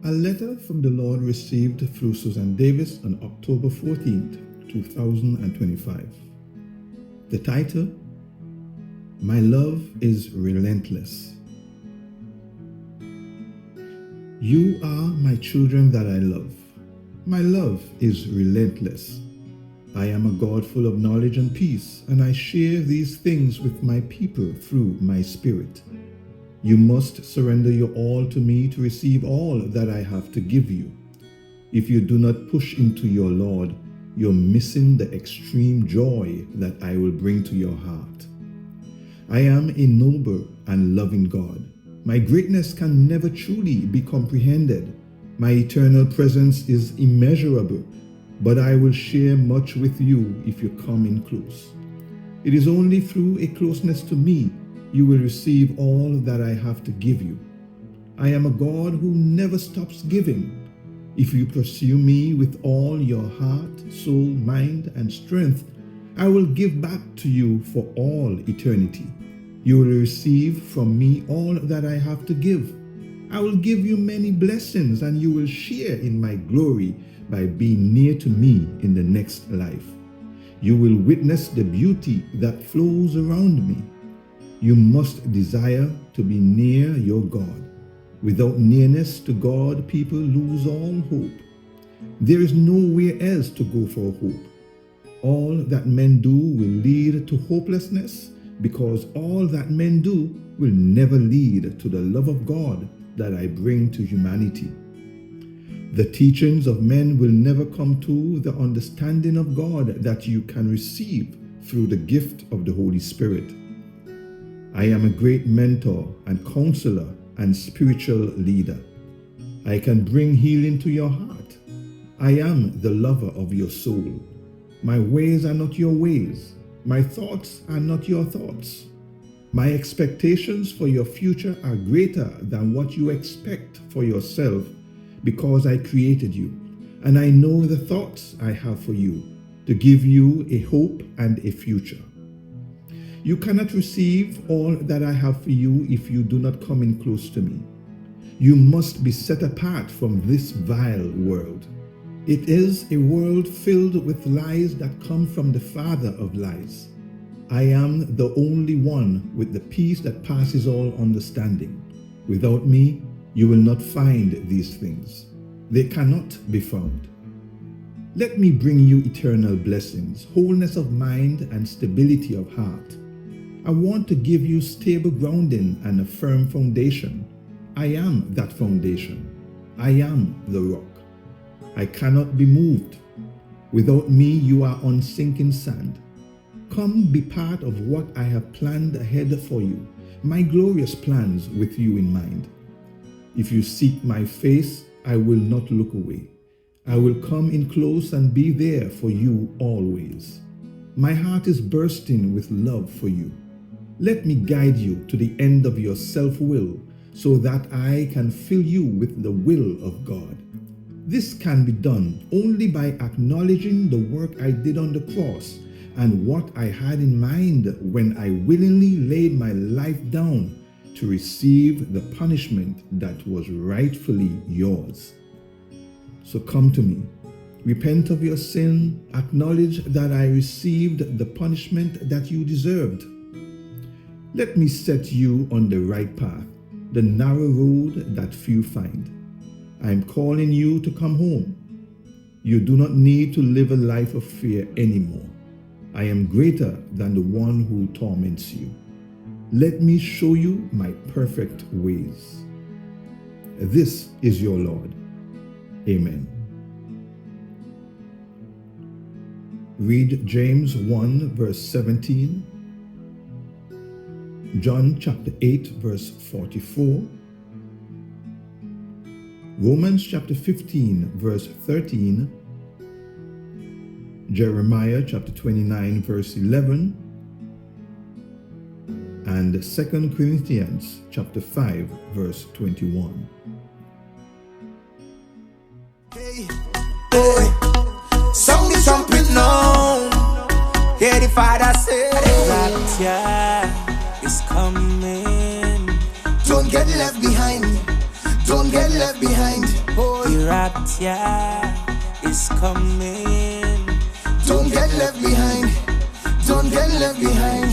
A letter from the Lord received through Susan Davis on October 14th, 2025. The title, My Love is Relentless. You are my children that I love. My love is relentless. I am a God full of knowledge and peace, and I share these things with my people through my Spirit. You must surrender your all to me to receive all that I have to give you. If you do not push into your Lord, you're missing the extreme joy that I will bring to your heart. I am a noble and loving God. My greatness can never truly be comprehended. My eternal presence is immeasurable, but I will share much with you if you come in close. It is only through a closeness to me you will receive all that I have to give you. I am a God who never stops giving. If you pursue me with all your heart, soul, mind, and strength, I will give back to you for all eternity. You will receive from me all that I have to give. I will give you many blessings, and you will share in my glory by being near to me in the next life. You will witness the beauty that flows around me. You must desire to be near your God. Without nearness to God, people lose all hope. There is nowhere else to go for hope. All that men do will lead to hopelessness, because all that men do will never lead to the love of God that I bring to humanity. The teachings of men will never come to the understanding of God that you can receive through the gift of the Holy Spirit. I am a great mentor and counselor and spiritual leader. I can bring healing to your heart. I am the lover of your soul. My ways are not your ways. My thoughts are not your thoughts. My expectations for your future are greater than what you expect for yourself, because I created you, and I know the thoughts I have for you, to give you a hope and a future. You cannot receive all that I have for you if you do not come in close to me. You must be set apart from this vile world. It is a world filled with lies that come from the father of lies. I am the only one with the peace that passes all understanding. Without me, you will not find these things. They cannot be found. Let me bring you eternal blessings, wholeness of mind, and stability of heart. I want to give you stable grounding and a firm foundation. I am that foundation. I am the rock. I cannot be moved. Without me, you are on sinking sand. Come be part of what I have planned ahead for you, my glorious plans with you in mind. If you seek my face, I will not look away. I will come in close and be there for you always. My heart is bursting with love for you. Let me guide you to the end of your self-will, so that I can fill you with the will of God. This can be done only by acknowledging the work I did on the cross and what I had in mind when I willingly laid my life down to receive the punishment that was rightfully yours. So come to me. Repent of your sin. Acknowledge that I received the punishment that you deserved. Let me set you on the right path, the narrow road that few find. I am calling you to come home. You do not need to live a life of fear anymore. I am greater than the one who torments you. Let me show you my perfect ways. This is your Lord. Amen. Read James 1 verse 17, John chapter 8 verse 44, Romans chapter 15 verse 13, Jeremiah chapter 29 verse 11, and 2 Corinthians chapter 5 verse 21. Hey, boy, song the trumpet now. Hear the Father say, Rapture is coming. Don't get left behind. Don't get left behind. The rapture is coming. Don't get left behind. Don't get left behind.